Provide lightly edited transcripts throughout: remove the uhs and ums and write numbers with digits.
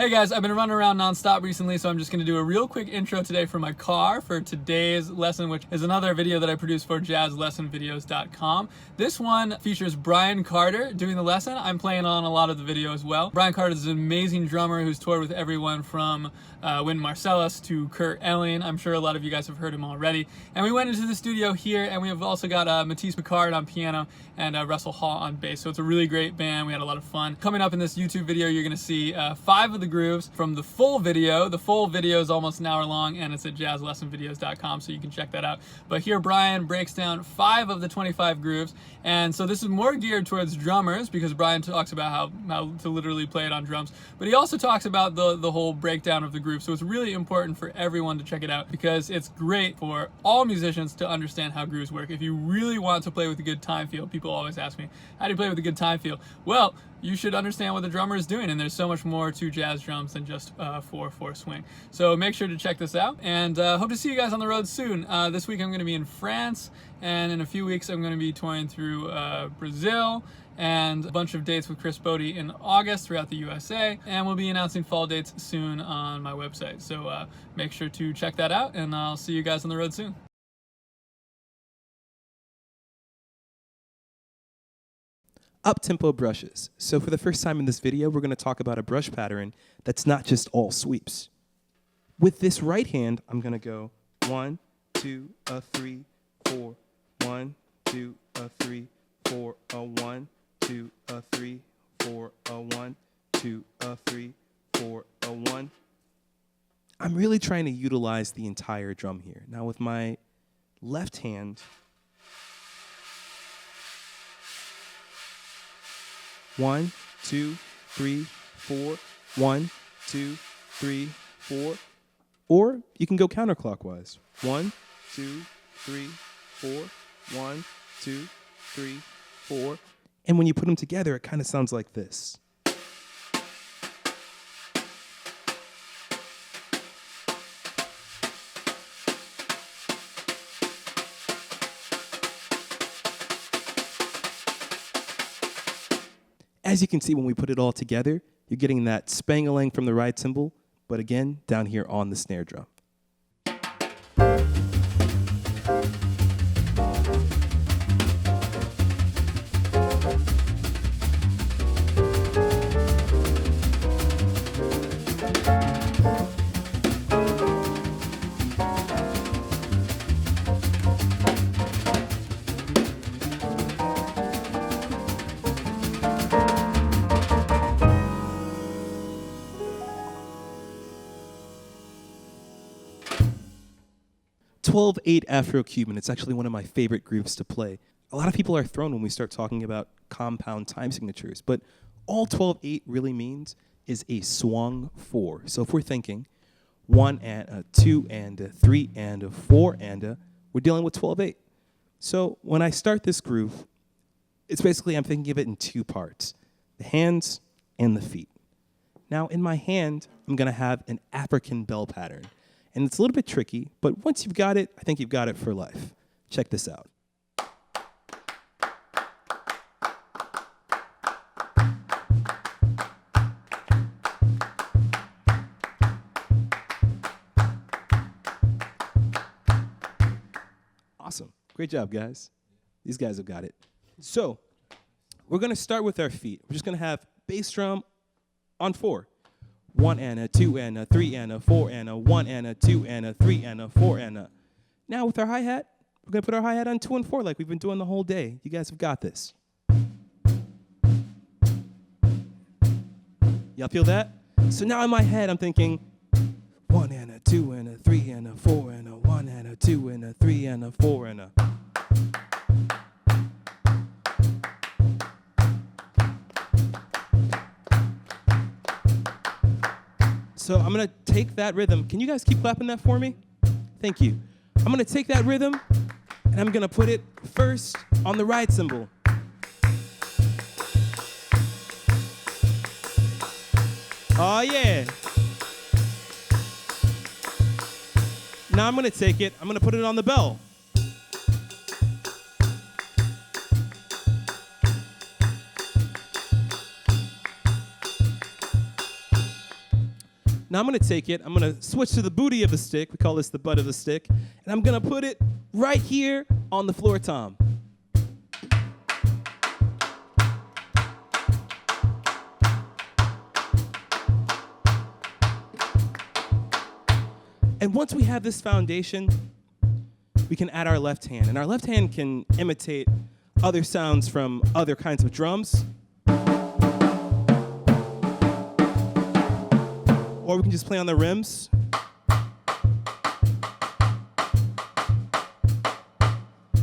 Hey guys, I've been running around nonstop recently, so I'm just going to do a real quick intro today for my car for today's lesson, which is another video that I produced for jazzlessonvideos.com. This one features Bryan Carter doing the lesson. I'm playing on a lot of the video as well. Bryan Carter is an amazing drummer who's toured with everyone from Wynton Marsalis to Kurt Elling. I'm sure a lot of you guys have heard him already. And we went into the studio here, and we have also got Matisse Picard on piano and Russell Hall on bass. So it's a really great band. We had a lot of fun. Coming up in this YouTube video, you're going to see 5 of the grooves from the full video. The full video is almost an hour long, and it's at jazzlessonvideos.com, so you can check that out. But here Bryan breaks down 5 of the 25 grooves, and so this is more geared towards drummers because Bryan talks about how to literally play it on drums, but he also talks about the whole breakdown of the groove. So it's really important for everyone to check it out because it's great for all musicians to understand how grooves work. If you really want to play with a good time feel, people always ask me, how do you play with a good time feel? Well, you should understand what the drummer is doing, and there's so much more to jazz drums than just 4/4 swing. So make sure to check this out, and hope to see you guys on the road soon. This week I'm going to be in France, and in a few weeks I'm going to be touring through Brazil, and a bunch of dates with Chris Bodie in August throughout the USA, and we'll be announcing fall dates soon on my website. So make sure to check that out, and I'll see you guys on the road soon. Uptempo brushes. So for the first time in this video, we're going to talk about a brush pattern that's not just all sweeps. With this right hand, I'm going to go 1, 2, 3, 4, 1, 2, 3, 4, 1, 2, 3, 4, 1, 2, 3, 4, 1. I'm really trying to utilize the entire drum here. Now with my left hand, 1, 2, 3, 4, 1, 2, 3, 4. Or you can go counterclockwise. 1, 2, 3, 4, 1, 2, 3, 4. And when you put them together, it kind of sounds like this. As you can see, when we put it all together, you're getting that Spang-a-lang from the ride cymbal, but again, down here on the snare drum. (12/8) Afro-Cuban. It's actually one of my favorite grooves to play. A lot of people are thrown when we start talking about compound time signatures, but all 12/8 really means is a swung 4. So if we're thinking 1 and a 2 and a 3 and a 4 and a, we're dealing with 12/8. So when I start this groove, it's basically I'm thinking of it in 2 parts, the hands and the feet. Now in my hand, I'm going to have an African bell pattern. And it's a little bit tricky, but once you've got it, I think you've got it for life. Check this out. Awesome. Great job, guys. These guys have got it. So we're going to start with our feet. We're just going to have bass drum on 4. 1 and a 2 and a 3 and a 4 and a 1 and a 2 and a 3 and a 4 and a. Now with our hi-hat, we're going to put our hi-hat on 2 and 4 like we've been doing the whole day. You guys have got this. Y'all feel that? So now in my head I'm thinking 1 and a 2 and a 3 and a 4 and a 1 and a 2 and a 3 and a 4 and a. So I'm going to take that rhythm. Can you guys keep clapping that for me? Thank you. I'm going to take that rhythm, and I'm going to put it first on the ride cymbal. Oh, yeah. Now I'm going to take it. I'm going to put it on the bell. Now I'm going to take it, I'm going to switch to the booty of the stick, we call this the butt of the stick, and I'm going to put it right here on the floor tom. And once we have this foundation, we can add our left hand. And our left hand can imitate other sounds from other kinds of drums. Or we can just play on the rims.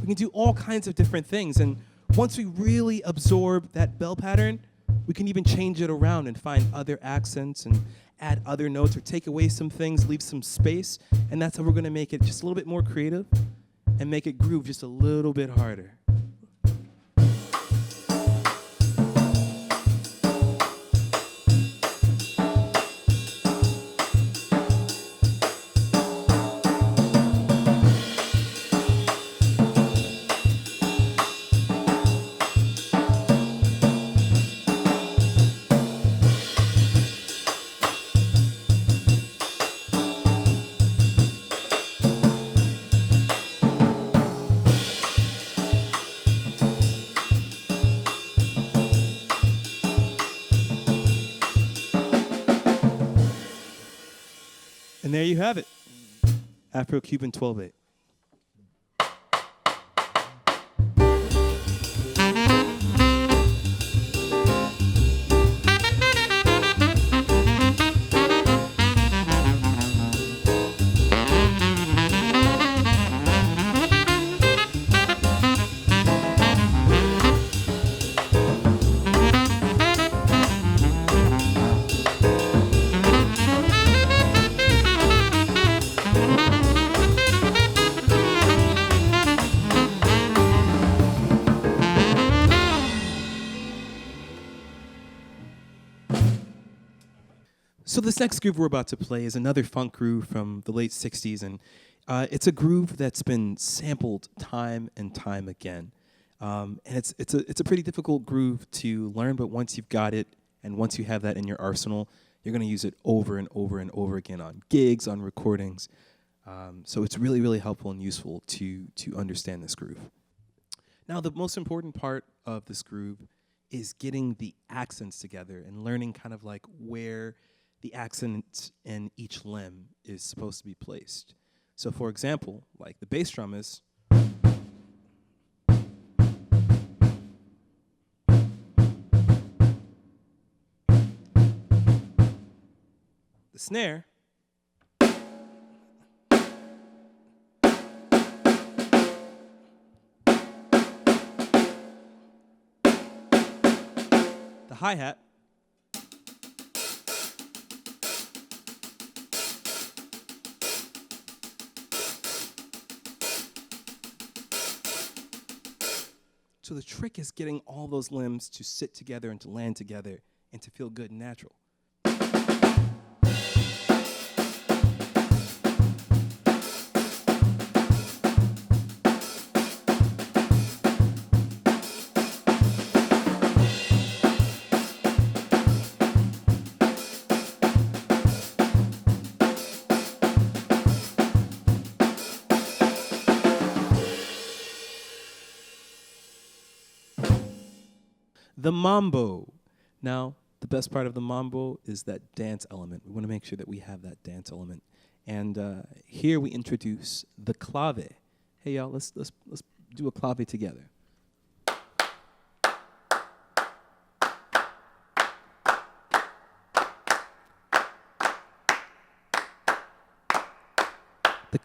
We can do all kinds of different things. And once we really absorb that bell pattern, we can even change it around and find other accents and add other notes or take away some things, leave some space. And that's how we're going to make it just a little bit more creative and make it groove just a little bit harder. And there you have it, Afro-Cuban 12/8. So this next groove we're about to play is another funk groove from the late 60s, and it's a groove that's been sampled time and time again. And it's a pretty difficult groove to learn, but once you've got it and once you have that in your arsenal, you're going to use it over and over and over again on gigs, on recordings. So it's really, really helpful and useful to understand this groove. Now, the most important part of this groove is getting the accents together and learning kind of like where the accent in each limb is supposed to be placed. So for example, like the bass drum is, the snare, the hi-hat, so the trick is getting all those limbs to sit together and to land together and to feel good and natural. The mambo. Now, the best part of the mambo is that dance element. We want to make sure that we have that dance element. And here we introduce the clave. Hey, y'all, let's do a clave together. The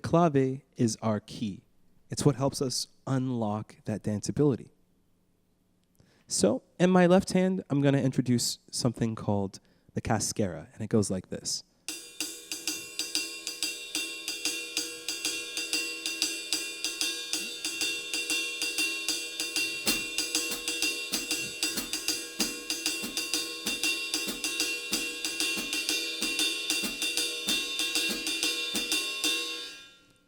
clave is our key. It's what helps us unlock that danceability. So, in my left hand, I'm going to introduce something called the cascara, and it goes like this.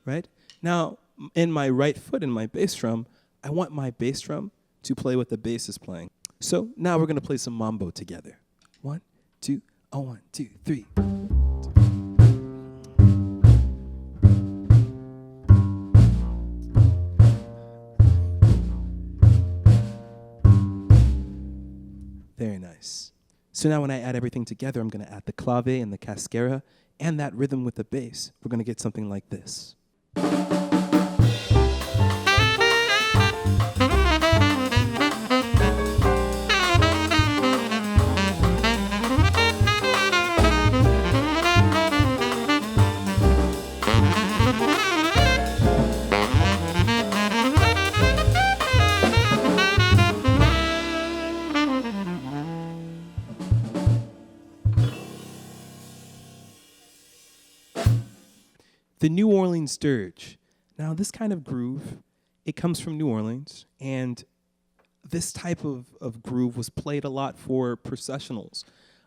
Right? Now, in my right foot, in my bass drum, I want my bass drum to play what the bass is playing. So now we're going to play some mambo together. 1, 2, Oh, 1, 2, 3. Very nice. So now when I add everything together, I'm going to add the clave and the cascara and that rhythm with the bass. We're going to get something like this. The New Orleans Dirge. Now, this kind of groove, it comes from New Orleans, and this type of groove was played a lot for processionals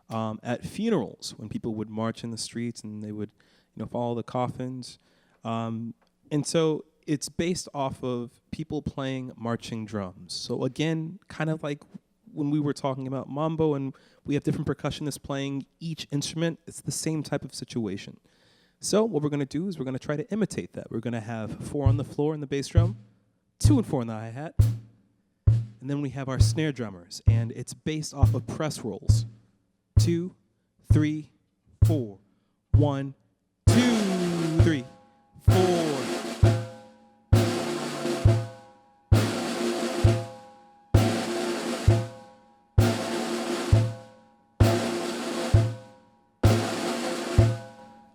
at funerals when people would march in the streets and they would, follow the coffins. And so it's based off of people playing marching drums. So again, kind of like when we were talking about mambo and we have different percussionists playing each instrument, it's the same type of situation. So what we're going to do is we're going to try to imitate that. We're going to have 4 on the floor in the bass drum, 2 and 4 in the hi-hat, and then we have our snare drummers, and it's based off of press rolls. 2, 3, 4. 1, 2, 3, 4.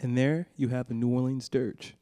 And there you have the New Orleans Dirge.